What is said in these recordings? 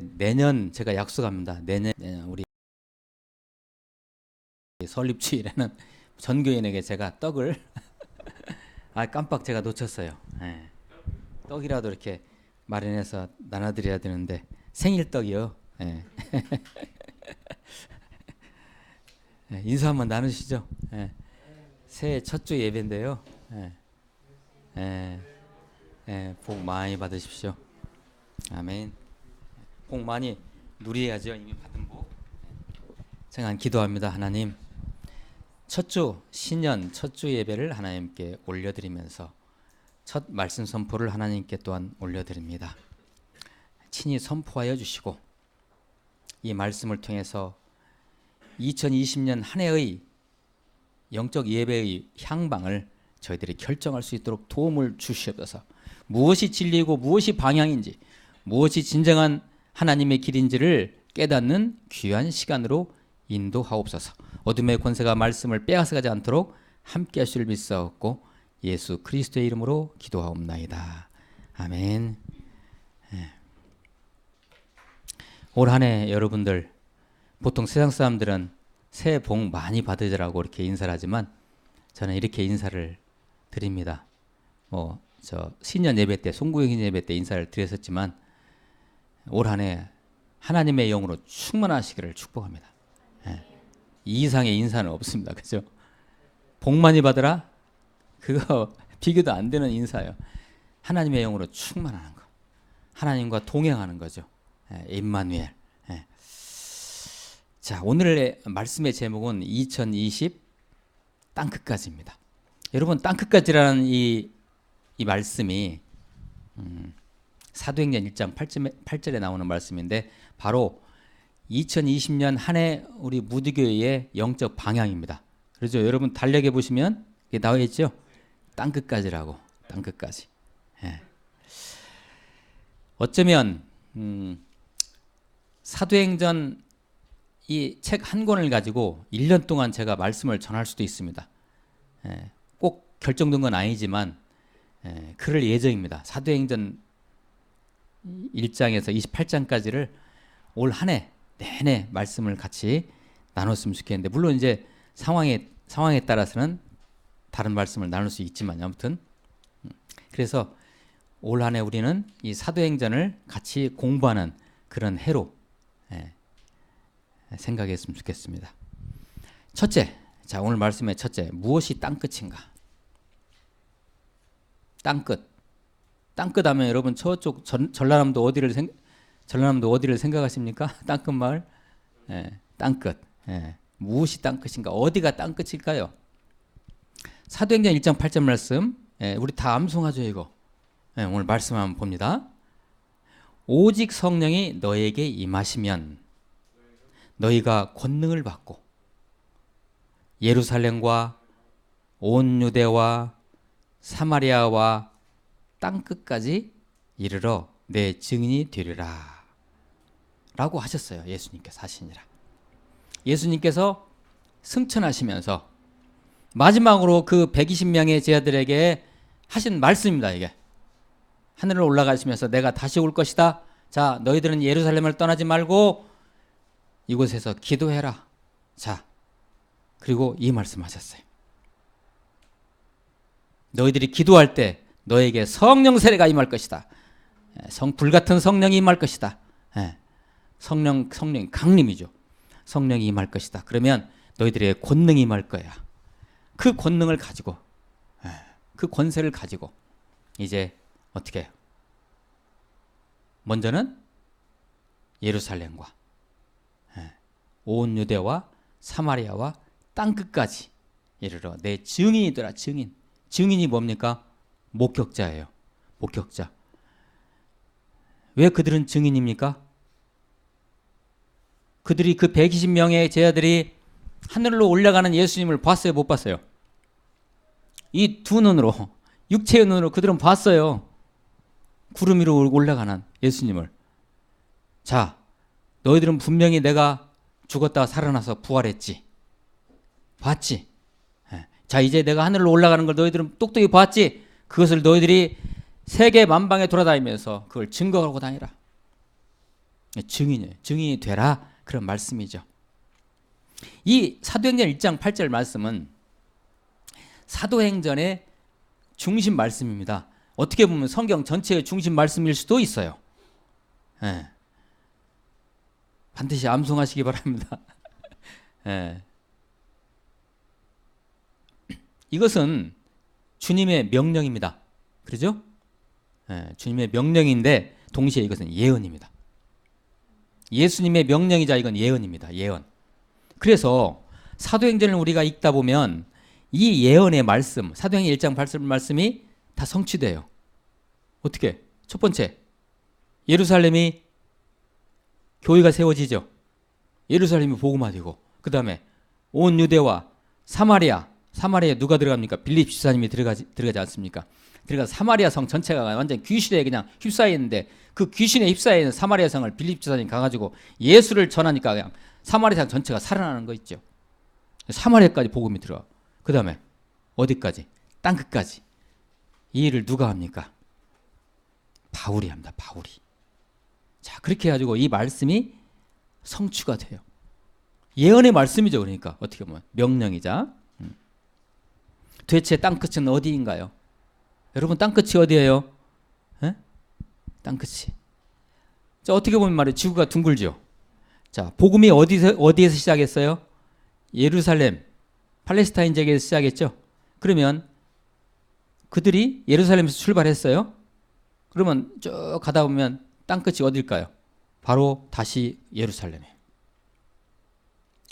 내년 제가 약속합니다. 내년 우리 설립주일에는 전교인에게 제가 떡을 깜빡 제가 놓쳤어요. 예. 떡이라도 이렇게 마련해서 나눠드려야 되는데 생일 떡이요. 예. 예, 인사 한번 나누시죠. 예. 새해 첫 주 예배인데요. 예. 예. 예. 복 많이 받으십시오. 아멘. 복 많이 누려야죠. 이미 받은 복. 제가 기도합니다. 하나님, 첫 주 신년 첫 주 예배를 하나님께 올려드리면서 첫 말씀 선포를 하나님께 또한 올려드립니다. 친히 선포하여 주시고 이 말씀을 통해서 2020년 한 해의 영적 예배의 향방을 저희들이 결정할 수 있도록 도움을 주시옵소서. 무엇이 진리이고 무엇이 방향인지, 무엇이 진정한 하나님의 길인지를 깨닫는 귀한 시간으로 인도하옵소서. 어둠의 권세가 말씀을 빼앗아가지 않도록 함께 하실 믿사옵고 예수 그리스도의 이름으로 기도하옵나이다. 아멘. 올 한 해 여러분들, 보통 세상 사람들은 새해 복 많이 받으라고 이렇게 인사를 하지만 저는 이렇게 인사를 드립니다. 신년 예배 때, 송구영신 예배 때 인사를 드렸었지만 올 한 해 하나님의 영으로 충만하시기를 축복합니다. 이 이상의 인사는 없습니다. 그죠? 복 많이 받으라? 그거 비교도 안 되는 인사예요. 하나님의 영으로 충만하는 거. 하나님과 동행하는 거죠. 임마누엘. 자, 오늘의 말씀의 제목은 2020 땅끝까지입니다. 여러분, 땅끝까지라는 이 말씀이 사도행전 1장 8절에 나오는 말씀인데 바로 2020년 한 해 우리 무디교회의 영적 방향입니다. 그렇죠? 여러분 달력에 보시면 이게 나와 있죠? 땅끝까지라고. 땅끝까지. 어쩌면 사도행전 이 책 한 권을 가지고 1년 동안 제가 말씀을 전할 수도 있습니다. 꼭 결정된 건 아니지만 그럴 예정입니다. 사도행전 1장에서 28장까지를 올 한 해 내내 말씀을 같이 나눴으면 좋겠는데, 물론 이제 상황에 따라서는 다른 말씀을 나눌 수 있지만 아무튼 그래서 올 한 해 우리는 이 사도행전을 같이 공부하는 그런 해로 생각했으면 좋겠습니다. 첫째, 자, 오늘 말씀의 첫째, 무엇이 땅끝인가? 땅끝 하면 여러분 저쪽 전라남도 어디를 생각하십니까? 땅끝 마을? 땅끝. 무엇이 땅끝인가? 어디가 땅끝일까요? 사도행전 1장 8절 말씀, 우리 다 암송하죠 이거. 오늘 말씀 한번 봅니다. 오직 성령이 너에게 임하시면 너희가 권능을 받고 예루살렘과 온 유대와 사마리아와 땅끝까지 이르러 내 증인이 되리라 라고 하셨어요. 예수님께서 하시니라. 예수님께서 승천하시면서 마지막으로 그 120명의 제자들에게 하신 말씀입니다. 이게 하늘로 올라가시면서 내가 다시 올 것이다. 자, 너희들은 예루살렘을 떠나지 말고 이곳에서 기도해라. 자, 그리고 이 말씀하셨어요. 너희들이 기도할 때 너에게 성령 세례가 임할 것이다. 불같은 성령이 임할 것이다. 성령이 강림이죠. 성령이 임할 것이다. 그러면 너희들의 권능이 임할 거야. 그 권능을 가지고, 그 권세를 가지고 이제 어떻게 해요? 먼저는 예루살렘과 온 유대와 사마리아와 땅끝까지 이르러 내 증인이 되라. 증인이 뭡니까? 목격자예요. 목격자. 왜 그들은 증인입니까? 그들이 그 120명의 제자들이 하늘로 올라가는 예수님을 봤어요? 못 봤어요? 이 두 눈으로, 육체의 눈으로 그들은 봤어요. 구름 위로 올라가는 예수님을. 자, 너희들은 분명히 내가 죽었다가 살아나서 부활했지. 봤지? 자, 이제 내가 하늘로 올라가는 걸 너희들은 똑똑히 봤지? 그것을 너희들이 세계 만방에 돌아다니면서 그걸 증거하고 다니라. 증인이에요. 증인이 되라 그런 말씀이죠. 이 사도행전 1장 8절 말씀은 사도행전의 중심 말씀입니다. 어떻게 보면 성경 전체의 중심 말씀일 수도 있어요. 예. 반드시 암송하시기 바랍니다. 예. 이것은 주님의 명령입니다. 그렇죠? 예. 주님의 명령인데 동시에 이것은 예언입니다. 예수님의 명령이자 이건 예언입니다. 예언. 그래서 사도행전을 우리가 읽다 보면 이 예언의 말씀, 사도행전 1장 8절 말씀이 다 성취돼요. 어떻게? 첫 번째, 예루살렘이 교회가 세워지죠. 예루살렘이 복음화되고, 그 다음에 온 유대와 사마리아에 누가 들어갑니까? 빌립 집사님이 들어가지 않습니까? 들어가서 사마리아 성 전체가 완전 귀신에 그냥 휩싸여 있는데, 그 귀신에 휩싸여 있는 사마리아 성을 빌립 집사님이 가가지고 예수를 전하니까 그냥 사마리아 성 전체가 살아나는 거 있죠. 사마리아까지 복음이 들어가. 그 다음에 어디까지? 땅끝까지. 이 일을 누가 합니까? 바울이 합니다. 바울이. 자, 그렇게 해가지고 이 말씀이 성취가 돼요. 예언의 말씀이죠. 그러니까 어떻게 보면 명령이자. 도대체 땅끝은 어디인가요? 여러분, 땅끝이 어디예요? 에? 땅끝이. 자, 어떻게 보면 말이에요. 지구가 둥글죠. 자, 복음이 어디에서 시작했어요? 예루살렘, 팔레스타인 지역에서 시작했죠. 그러면 그들이 예루살렘에서 출발했어요. 그러면 쭉 가다 보면 땅끝이 어딜까요? 바로 다시 예루살렘이에요.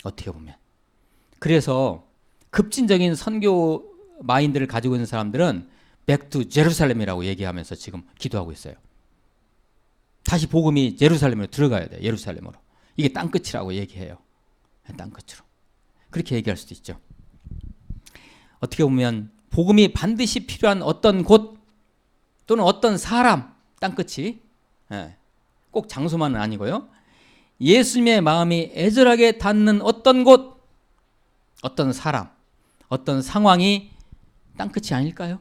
어떻게 보면. 그래서 급진적인 선교 마인드를 가지고 있는 사람들은 Back to Jerusalem이라고 얘기하면서 지금 기도하고 있어요. 다시 복음이 예루살렘으로 들어가야 돼요. 예루살렘으로. 이게 땅끝이라고 얘기해요. 땅끝으로. 그렇게 얘기할 수도 있죠. 어떻게 보면 복음이 반드시 필요한 어떤 곳 또는 어떤 사람, 땅끝이, 꼭 장소만은 아니고요. 예수님의 마음이 애절하게 닿는 어떤 곳, 어떤 사람, 어떤 상황이 땅끝이 아닐까요?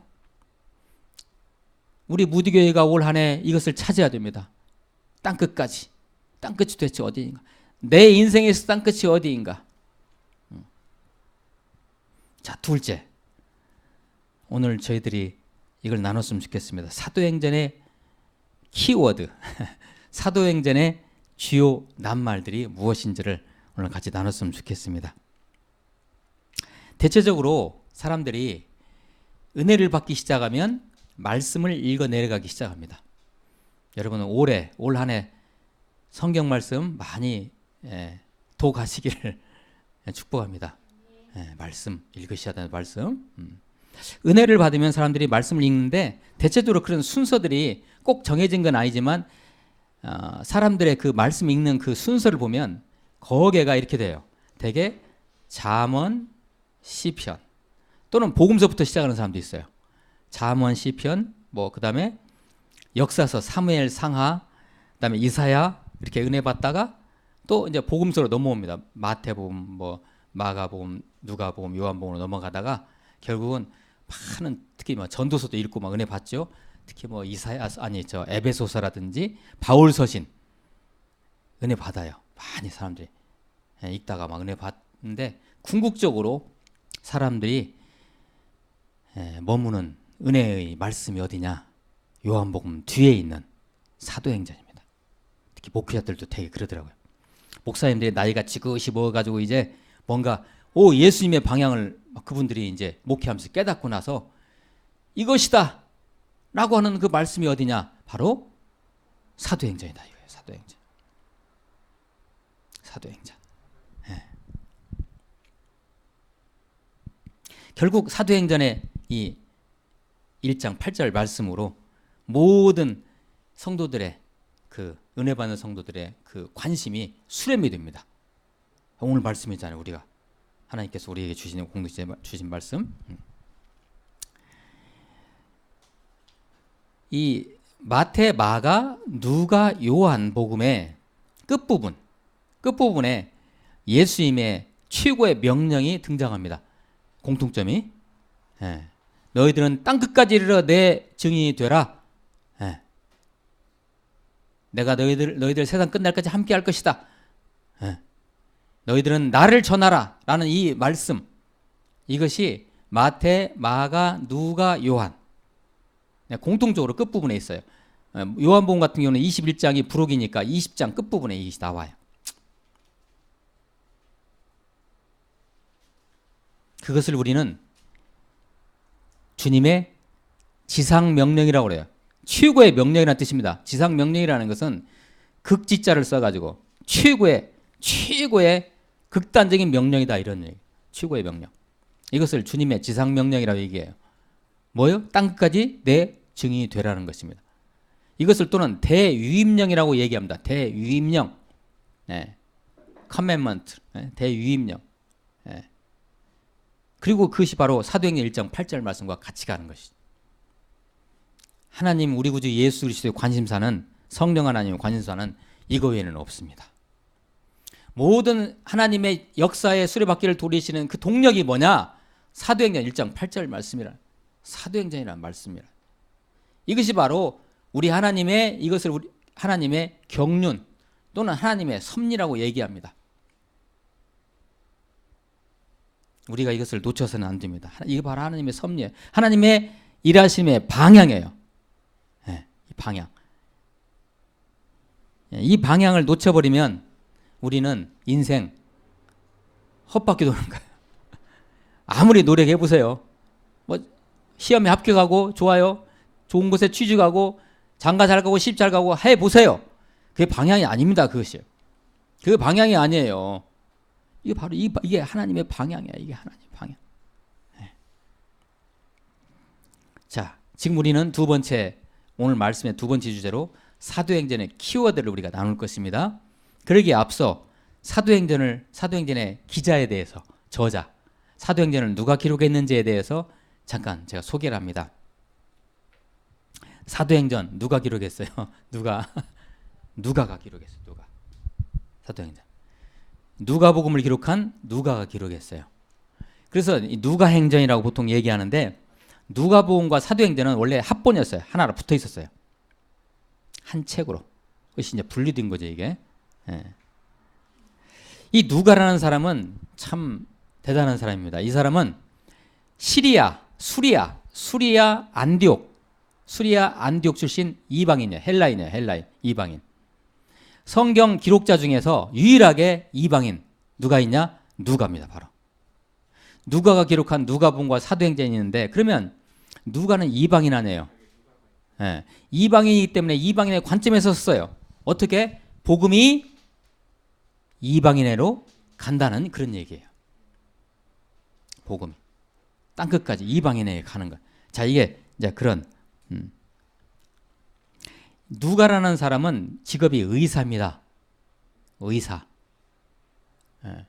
우리 무디교회가 올 한 해 이것을 찾아야 됩니다. 땅끝까지. 땅끝이 도대체 어디인가? 내 인생에서 땅끝이 어디인가? 자, 둘째. 오늘 저희들이 이걸 나눴으면 좋겠습니다. 사도행전의 키워드, 사도행전의 주요 낱말들이 무엇인지를 오늘 같이 나눴으면 좋겠습니다. 대체적으로 사람들이 은혜를 받기 시작하면 말씀을 읽어 내려가기 시작합니다. 여러분은 올 한 해 성경 말씀 많이 도가시기를 축복합니다. 말씀 읽으셔야 되는 말씀. 은혜를 받으면 사람들이 말씀을 읽는데 대체적으로 그런 순서들이 꼭 정해진 건 아니지만 사람들의 그 말씀 읽는 그 순서를 보면 거개가 이렇게 돼요. 대개 잠언, 시편 또는 복음서부터 시작하는 사람도 있어요. 잠언, 시편, 뭐 그다음에 역사서, 사무엘, 상하, 그다음에 이사야 이렇게 은혜 받다가 또 이제 복음서로 넘어옵니다. 마태복음, 뭐 마가복음, 누가복음, 요한복음으로 넘어가다가 결국은 많은 특히 뭐 전도서도 읽고 막 은혜 받죠. 특히 뭐 에베소서라든지 바울서신 은혜 받아요. 많이 사람들이 읽다가 막 은혜 받는데 궁극적으로 사람들이 머무는 은혜의 말씀이 어디냐? 요한복음 뒤에 있는 사도행전입니다. 특히 목회자들도 되게 그러더라고요. 목사님들이 나이가 지긋이 먹어가지고 이제 뭔가 예수님의 방향을 그분들이 이제 목회하면서 깨닫고 나서 이것이다 라고 하는 그 말씀이 어디냐? 바로 사도행전이다 이거예요. 사도행전. 결국 사도행전의 이 1장 8절 말씀으로 모든 성도들의 그 은혜 받는 성도들의 그 관심이 수렴이 됩니다. 오늘 말씀이잖아요. 우리가 하나님께서 우리에게 주신 주신 말씀. 이 마태, 마가, 누가, 요한 복음의 끝부분에 예수님의 최고의 명령이 등장합니다. 공통점이 너희들은 땅끝까지 이르러 내 증인이 되라. 내가 너희들 세상 끝날까지 함께 할 것이다. 예. 너희들은 나를 전하라 라는 이 말씀, 이것이 마태, 마가, 누가, 요한 공통적으로 끝부분에 있어요. 요한복음 같은 경우는 21장이 부록이니까 20장 끝부분에 이것이 나와요. 그것을 우리는 주님의 지상명령이라고 그래요. 최고의 명령이라는 뜻입니다. 지상명령이라는 것은 극지자를 써가지고 최고의 극단적인 명령이다, 이런 얘기. 최고의 명령. 이것을 주님의 지상명령이라고 얘기해요. 뭐요? 땅끝까지 내 증인이 되라는 것입니다. 이것을 또는 대유임령이라고 얘기합니다. 대유임령. 네. 커맨먼트. 네. 대유임령. 네. 그리고 그것이 바로 사도행전 1장 8절 말씀과 같이 가는 것이죠. 하나님 우리 구주 예수 그리스도의 관심사는, 성령 하나님의 관심사는 이거 외에는 없습니다. 모든 하나님의 역사의 수레바퀴를 돌리시는 그 동력이 뭐냐? 사도행전 1장 8절 말씀이라. 사도행전이라는 말씀이라. 이것이 바로 우리 하나님의, 이것을 우리 하나님의 경륜 또는 하나님의 섭리라고 얘기합니다. 우리가 이것을 놓쳐서는 안 됩니다. 이게 바로 하나님의 섭리예요. 하나님의 일하심의 방향이에요. 네, 이 방향. 이 방향을 놓쳐버리면 우리는 인생 헛바퀴 도는 거예요. 아무리 노력해 보세요. 뭐 시험에 합격하고 좋아요. 좋은 곳에 취직하고 장가 잘 가고 시집 잘 가고 해 보세요. 그게 방향이 아닙니다. 그것이. 그 방향이 아니에요. 이게 바로 이게 하나님의 방향이야. 이게 하나님의 방향. 네. 자, 지금 우리는 두 번째, 오늘 말씀의 두 번째 주제로 사도행전의 키워드를 우리가 나눌 것입니다. 그러기에 앞서 사도행전의 기자에 대해서, 저자, 사도행전을 누가 기록했는지에 대해서 잠깐 제가 소개를 합니다. 사도행전 누가 기록했어요? 누가가 기록했어요. 누가. 사도행전. 누가복음을 기록한 누가가 기록했어요. 그래서 이 누가행전이라고 보통 얘기하는데, 누가복음과 사도행전은 원래 합본이었어요. 하나로 붙어 있었어요. 한 책으로. 그것이 이제 분리된 거죠, 이게. 예. 이 누가라는 사람은 참 대단한 사람입니다. 이 사람은 수리아 안디옥 출신 이방인이에요. 헬라인, 이방인. 성경 기록자 중에서 유일하게 이방인 누가 있냐? 누가입니다. 바로 누가가 기록한 누가복음과 사도행전이 있는데, 그러면 누가는 이방인 아니에요. 예. 이방인이기 때문에 이방인의 관점에서 썼어요. 어떻게? 복음이 이방인으로 간다는 그런 얘기예요. 복음이 땅끝까지 이방인에게 가는 것. 자, 이게 이제 그런 누가라는 사람은 직업이 의사입니다. 의사. 예.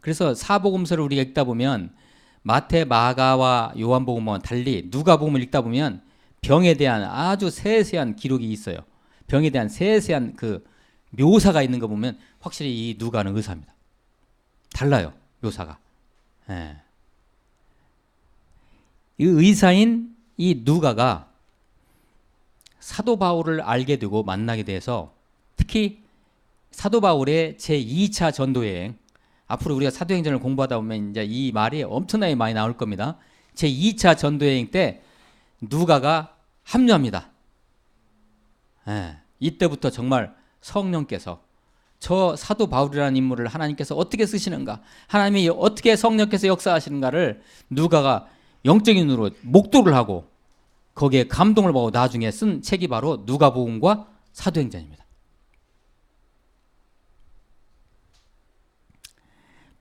그래서 사복음서를 우리가 읽다 보면 마태, 마가와 요한복음은 달리 누가복음을 읽다 보면 병에 대한 아주 세세한 기록이 있어요. 병에 대한 세세한 그 묘사가 있는 거 보면 확실히 이 누가는 의사입니다. 달라요, 묘사가. 예. 이 의사인 이 누가가 사도 바울을 알게 되고 만나게 돼서, 특히 사도 바울의 제2차 전도여행, 앞으로 우리가 사도행전을 공부하다 보면 이제 이 말이 엄청나게 많이 나올 겁니다. 제2차 전도여행 때 누가가 합류합니다. 예. 이때부터 정말 성령께서 저 사도 바울이라는 인물을 하나님께서 어떻게 쓰시는가, 하나님이 어떻게 성령께서 역사하시는가를 누가가 영적인 눈으로 목도를 하고 거기에 감동을 받고 나중에 쓴 책이 바로 누가복음과 사도행전입니다.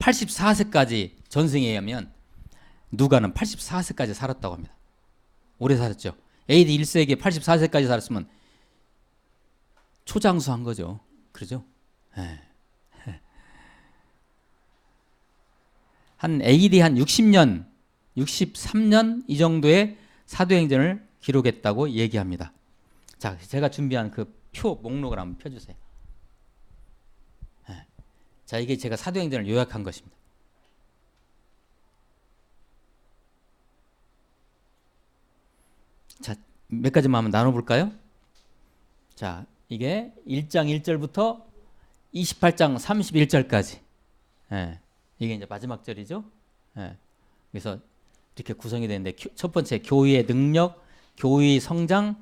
84세까지 전승에 의하면 누가는 84세까지 살았다고 합니다. 오래 살았죠. AD 1세기에 84세까지 살았으면 초장수한 거죠. 그러죠? 네. 한 AD 한 60년, 63년 이 정도의 사도행전을 기록했다고 얘기합니다. 자, 제가 준비한 그 표 목록을 한번 펴주세요. 네. 자, 이게 제가 사도행전을 요약한 것입니다. 자, 몇 가지만 한번 나눠볼까요? 자, 이게 1장 1절부터 28장 31절까지. 예. 이게 이제 마지막 절이죠. 예. 그래서 이렇게 구성이 되는데 첫 번째 교회의 능력, 교회의 성장,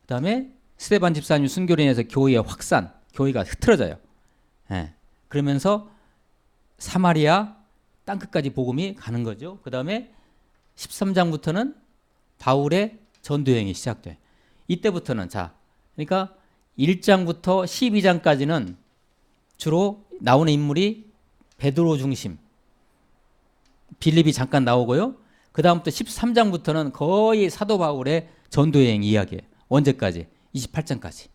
그다음에 스데반 집사님 순교로 인해서 교회의 확산, 교회가 흐트러져요. 예. 그러면서 사마리아 땅끝까지 복음이 가는 거죠. 그다음에 13장부터는 바울의 전도 여행이 시작돼. 이때부터는 자, 그러니까 1장부터 12장까지는 주로 나오는 인물이 베드로 중심, 빌립이 잠깐 나오고요. 그 다음부터 13장부터는 거의 사도 바울의 전도 여행 이야기예요. 언제까지? 28장까지.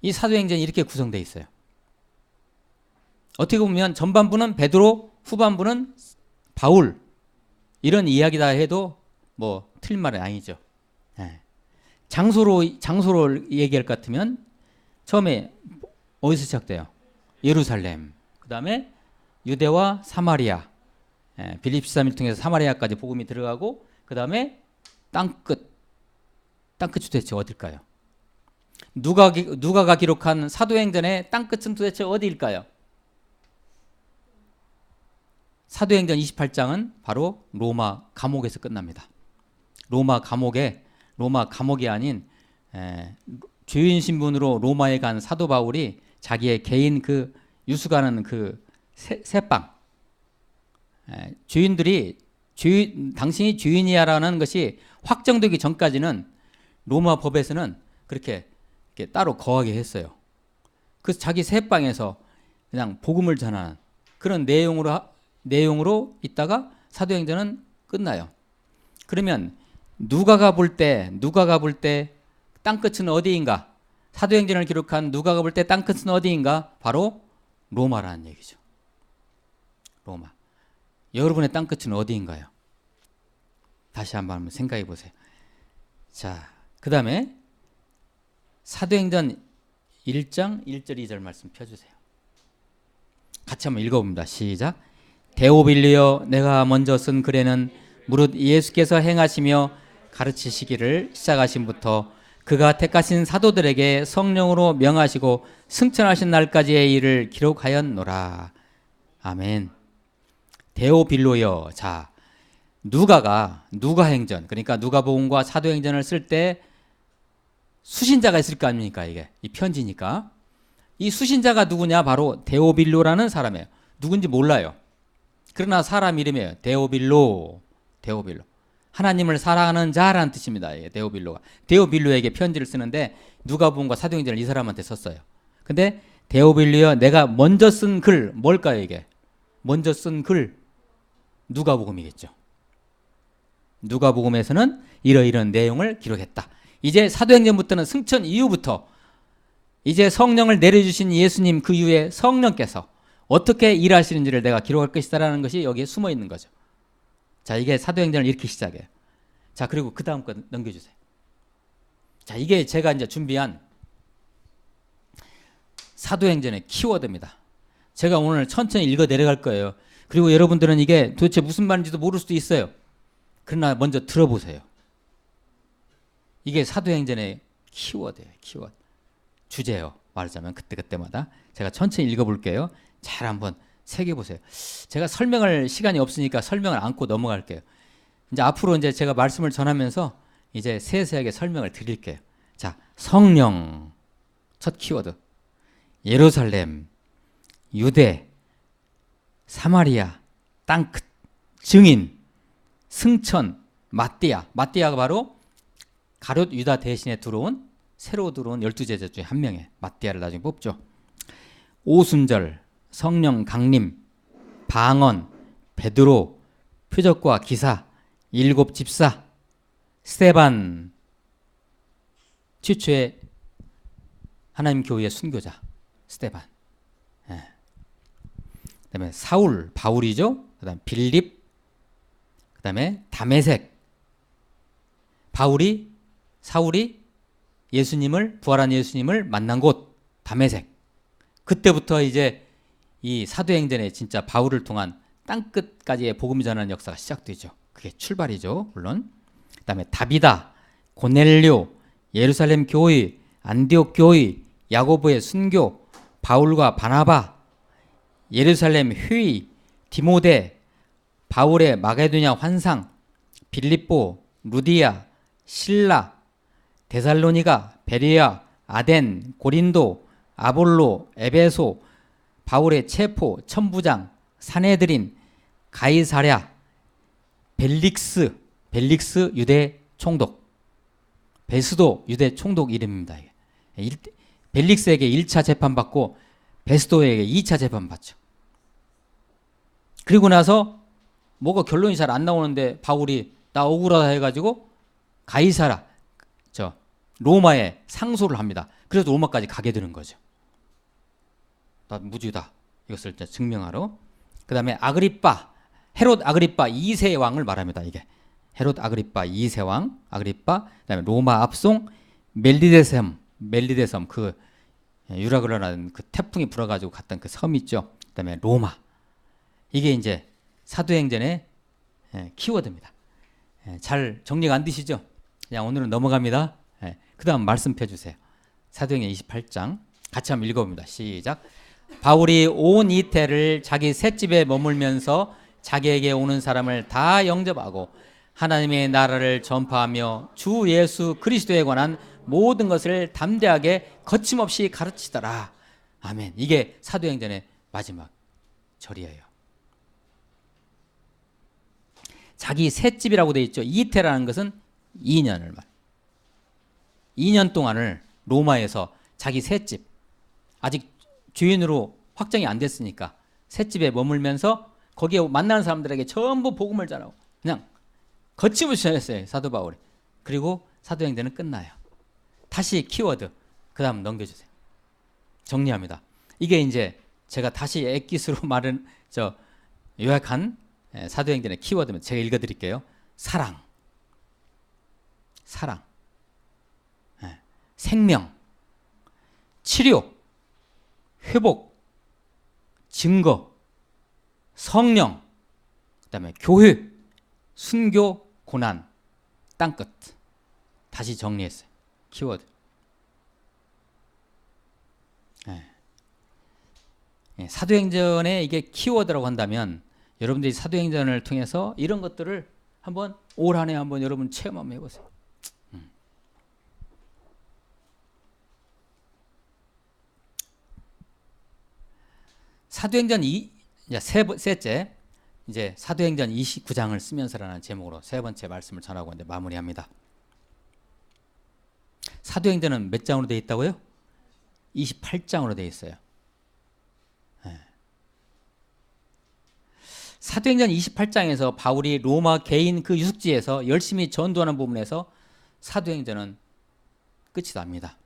이 사도행전이 이렇게 구성되어 있어요. 어떻게 보면 전반부는 베드로, 후반부는 바울, 이런 이야기다 해도 뭐 틀린 말은 아니죠. 네. 장소로 얘기할 것 같으면 처음에 어디서 시작돼요? 예루살렘. 그 다음에 유대와 사마리아. 빌립 13일 통해서 사마리아까지 복음이 들어가고, 그 다음에 땅끝이 도대체 어딜까요? 누가가 기록한 사도행전의 땅끝은 도대체 어디일까요? 사도행전 28장은 바로 로마 감옥에서 끝납니다. 로마 감옥이 아닌 주인 신분으로 로마에 간 사도 바울이 자기의 개인 그 유수가는 그 새방, 당신이 주인이야라는 것이 확정되기 전까지는 로마 법에서는 그렇게 따로 거하게 했어요. 그래서 자기 새방에서 그냥 복음을 전하는 그런 내용으로 있다가 사도행전은 끝나요. 그러면 누가가 볼 때 땅끝은 어디인가? 사도행전을 기록한 누가가 볼 때 땅끝은 어디인가? 바로 로마라는 얘기죠. 로마. 여러분의 땅끝은 어디인가요? 다시 한번 생각해 보세요. 자, 그 다음에 사도행전 1장 1절 2절 말씀 펴주세요. 같이 한번 읽어봅니다. 시작. 데오빌리여, 내가 먼저 쓴 글에는 무릇 예수께서 행하시며 가르치시기를 시작하신부터 그가 택하신 사도들에게 성령으로 명하시고 승천하신 날까지의 일을 기록하였노라. 아멘. 데오빌로여. 자, 누가행전, 그러니까 누가복음과 사도행전을 쓸 때 수신자가 있을 거 아닙니까? 이게 이 편지니까. 이 수신자가 누구냐? 바로 데오빌로라는 사람이에요. 누군지 몰라요. 그러나 사람 이름이에요. 데오빌로. 하나님을 사랑하는 자라는 뜻입니다. 데오빌로가. 데오빌로에게 편지를 쓰는데 누가복음과 사도행전을 이 사람한테 썼어요. 근데 데오빌로여, 내가 먼저 쓴 글, 뭘까요 이게? 먼저 쓴 글, 누가복음이겠죠. 누가복음에서는 이러이러한 내용을 기록했다. 이제 사도행전부터는 승천 이후부터 이제 성령을 내려주신 예수님, 그 이후에 성령께서 어떻게 일하시는지를 내가 기록할 것이다라는 것이 여기에 숨어 있는 거죠. 자, 이게 사도행전을 이렇게 시작해요. 자, 그리고 그 다음 거 넘겨주세요. 자, 이게 제가 이제 준비한 사도행전의 키워드입니다. 제가 오늘 천천히 읽어 내려갈 거예요. 그리고 여러분들은 이게 도대체 무슨 말인지도 모를 수도 있어요. 그러나 먼저 들어보세요. 이게 사도행전의 키워드예요. 키워드. 주제요. 말하자면 그때마다 제가 천천히 읽어볼게요. 잘 한번 새겨보세요. 제가 설명할 시간이 없으니까 설명을 안고 넘어갈게요. 이제 앞으로 이제 제가 말씀을 전하면서 이제 세세하게 설명을 드릴게요. 자, 성령 첫 키워드. 예루살렘, 유대, 사마리아, 땅끝, 증인, 승천, 마띠아가 바로 가룟 유다 대신에 새로 들어온 12제자 중에 한 명이에요. 마띠아를 나중에 뽑죠. 오순절, 성령 강림, 방언, 베드로, 표적과 기사, 7 집사, 스데반, 최초의 하나님 교회의 순교자 스데반. 그다음에 사울, 바울이죠. 그다음 빌립, 그다음에 다메섹. 사울이 부활한 예수님을 만난 곳 다메섹. 그때부터 이제 이 사도행전에 진짜 바울을 통한 땅끝까지의 복음 전하는 역사가 시작되죠. 그게 출발이죠, 물론. 그다음에 다비다, 고넬료, 예루살렘 교회, 안디옥 교회, 야고보의 순교, 바울과 바나바, 예루살렘 회의, 디모데, 바울의 마게도냐 환상, 빌립보, 루디아, 실라, 데살로니가, 베레아, 아덴, 고린도, 아볼로, 에베소, 바울의 체포, 천부장, 사네드린, 가이사랴, 벨릭스 유대 총독, 베스도 유대 총독 이름입니다. 벨릭스에게 1차 재판받고 베스도에게 2차 재판받죠. 그리고 나서 뭐가 결론이 잘 안 나오는데 바울이 나 억울하다 해가지고 가이사라 로마에 상소를 합니다. 그래서 로마까지 가게 되는 거죠. 나 무죄다 이것을 증명하러. 그 다음에 아그리빠, 헤롯 아그리빠 2세 왕을 말합니다. 이게 헤롯 아그리빠 2세 왕 아그리빠, 그 다음에 로마 압송, 멜리데섬 그 유라굴라라는 그 태풍이 불어가지고 갔던 그 섬 있죠. 그 다음에 로마. 이게 이제 사도행전의 키워드입니다. 잘 정리가 안 되시죠? 그냥 오늘은 넘어갑니다. 그 다음 말씀 펴주세요. 사도행전 28장 같이 한번 읽어봅니다. 시작. 바울이 온 이태를 자기 셋집에 머물면서 자기에게 오는 사람을 다 영접하고 하나님의 나라를 전파하며 주 예수 그리스도에 관한 모든 것을 담대하게 거침없이 가르치더라. 아멘. 이게 사도행전의 마지막 절이에요. 자기 셋집이라고 되어 있죠. 이태라는 것은 2년을 말. 2년 동안을 로마에서 자기 셋집, 아직 주인으로 확정이 안 됐으니까 셋집에 머물면서 거기에 만나는 사람들에게 전부 복음을 전하고 그냥 거침없이 전했어요. 사도 바울이. 그리고 사도행전은 끝나요. 다시 키워드 그 다음 넘겨주세요. 정리합니다. 이게 이제 제가 다시 엑기스로 말은 요약한 사도행전의 키워드면 제가 읽어드릴게요. 사랑, 생명, 치료, 회복, 증거, 성령, 그 다음에 교회, 순교, 고난, 땅끝. 다시 정리했어요. 키워드. 사도행전에 이게 키워드라고 한다면 여러분들이 사도행전을 통해서 이런 것들을 한번 올 한 해 한번 여러분 체험 한번 해보세요. 사도행전 셋째, 이제 사도행전 29장을 쓰면서라는 제목으로 세 번째 말씀을 전하고 이제 마무리합니다. 사도행전은 몇 장으로 되어 있다고요? 28장으로 되어 있어요. 사도행전 28장에서 바울이 로마 개인 그 유숙지에서 열심히 전도하는 부분에서 사도행전은 끝이 납니다.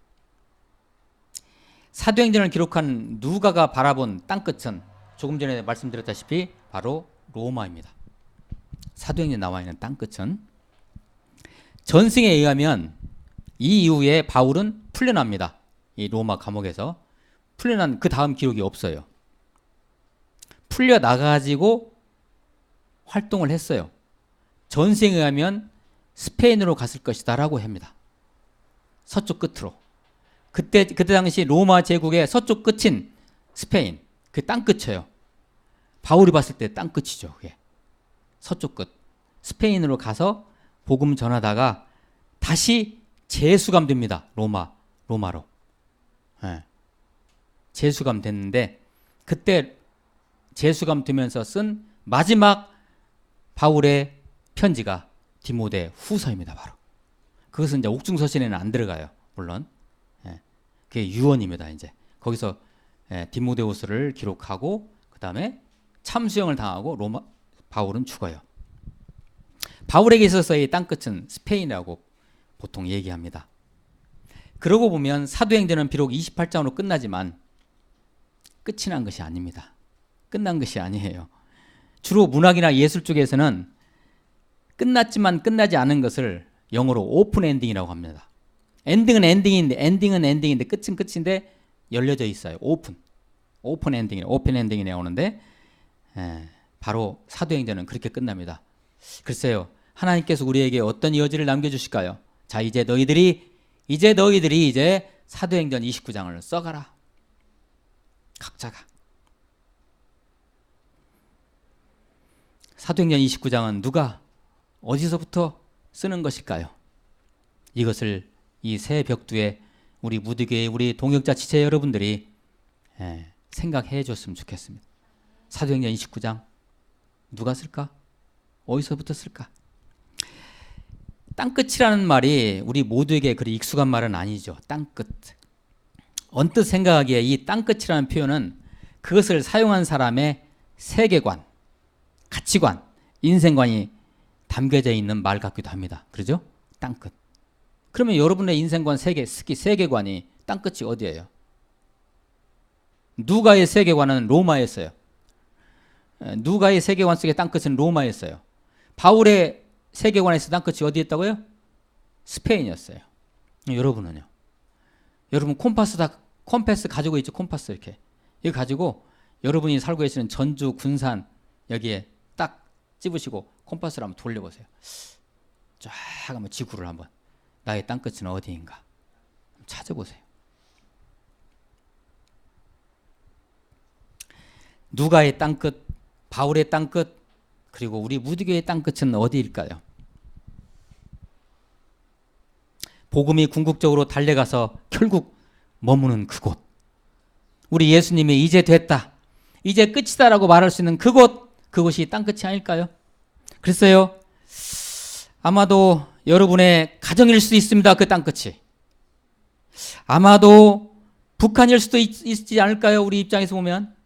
사도행전을 기록한 누가가 바라본 땅끝은 조금 전에 말씀드렸다시피 바로 로마입니다. 사도행전에 나와 있는 땅끝은 전승에 의하면 이 이후에 바울은 풀려납니다. 이 로마 감옥에서 풀려난 그 다음 기록이 없어요. 풀려나가지고 활동을 했어요. 전승에 의하면 스페인으로 갔을 것이다 라고 합니다. 서쪽 끝으로. 그때 당시 로마 제국의 서쪽 끝인 스페인, 그 땅끝이에요. 바울이 봤을 때 땅끝이죠. 그게. 서쪽 끝. 스페인으로 가서 복음 전하다가 다시 재수감됩니다. 로마로. 재수감 됐는데 그때 재수감 되면서 쓴 마지막 바울의 편지가 디모데 후서입니다. 바로. 그것은 이제 옥중서신에는 안 들어가요. 물론. 그게 유언입니다. 이제 거기서 디모데후서를 기록하고 그 다음에 참수형을 당하고 바울은 죽어요. 바울에게 있어서 이 땅끝은 스페인이라고 보통 얘기합니다. 그러고 보면 사도행전은 비록 28장으로 끝나지만 끝이 난 것이 아닙니다. 끝난 것이 아니에요. 주로 문학이나 예술 쪽에서는 끝났지만 끝나지 않은 것을 영어로 오픈 엔딩이라고 합니다. 엔딩은 엔딩인데 끝은 끝인데 열려져 있어요. 오픈 엔딩이 나오는데 바로 사도행전은 그렇게 끝납니다. 글쎄요, 하나님께서 우리에게 어떤 여지를 남겨주실까요? 자, 이제 너희들이 사도행전 29장을 써가라. 각자가. 사도행전 29장은 누가 어디서부터 쓰는 것일까요? 이것을 이 새 벽두에 우리 무드교회 우리 동역자 지체 여러분들이 생각해 줬으면 좋겠습니다. 사도행전 29장 누가 쓸까? 어디서부터 쓸까? 땅끝이라는 말이 우리 모두에게 그리 익숙한 말은 아니죠. 땅끝. 언뜻 생각하기에 이 땅끝이라는 표현은 그것을 사용한 사람의 세계관, 가치관, 인생관이 담겨져 있는 말 같기도 합니다. 그러죠? 땅끝. 그러면 여러분의 인생관, 특히 세계관이 땅끝이 어디예요? 누가의 세계관은 로마였어요. 누가의 세계관 속의 땅끝은 로마였어요. 바울의 세계관에서 땅끝이 어디 있다고요? 스페인이었어요. 여러분은요? 여러분 콤패스 가지고 있죠? 콤파스 이렇게. 이거 가지고 여러분이 살고 계시는 전주, 군산 여기에 딱 집으시고 콤파스를 한번 돌려보세요. 쫙 한번 지구를 한번. 나의 땅끝은 어디인가? 찾아보세요. 누가의 땅끝, 바울의 땅끝, 그리고 우리 무드교의 땅끝은 어디일까요? 복음이 궁극적으로 달려가서 결국 머무는 그곳. 우리 예수님이 이제 됐다, 이제 끝이다라고 말할 수 있는 그곳이 땅끝이 아닐까요? 그랬어요. 아마도 여러분의 가정일 수도 있습니다. 그 땅끝이. 아마도 북한일 수도 있지 않을까요? 우리 입장에서 보면.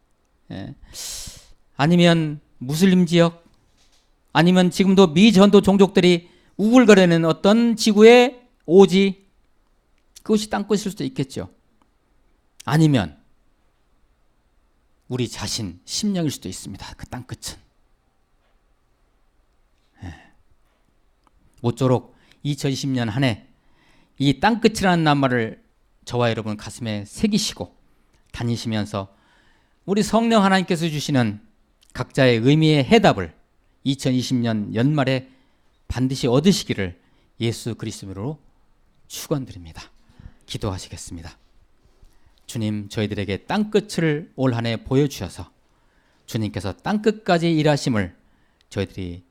아니면 무슬림 지역, 아니면 지금도 미전도 종족들이 우글거리는 어떤 지구의 오지, 그것이 땅끝일 수도 있겠죠. 아니면 우리 자신 심령일 수도 있습니다. 그 땅끝은. 모쪼록 2020년 한 해 이 땅끝이라는 낱말을 저와 여러분 가슴에 새기시고 다니시면서 우리 성령 하나님께서 주시는 각자의 의미의 해답을 2020년 연말에 반드시 얻으시기를 예수 그리스도로 축원드립니다. 기도하시겠습니다. 주님, 저희들에게 땅끝을 올 한 해 보여주셔서 주님께서 땅끝까지 일하심을 저희들이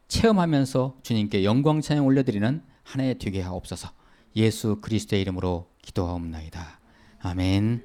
체험하면서 주님께 영광 찬양 올려드리는 한 해 되게 하옵소서. 예수 그리스도의 이름으로 기도하옵나이다. 아멘.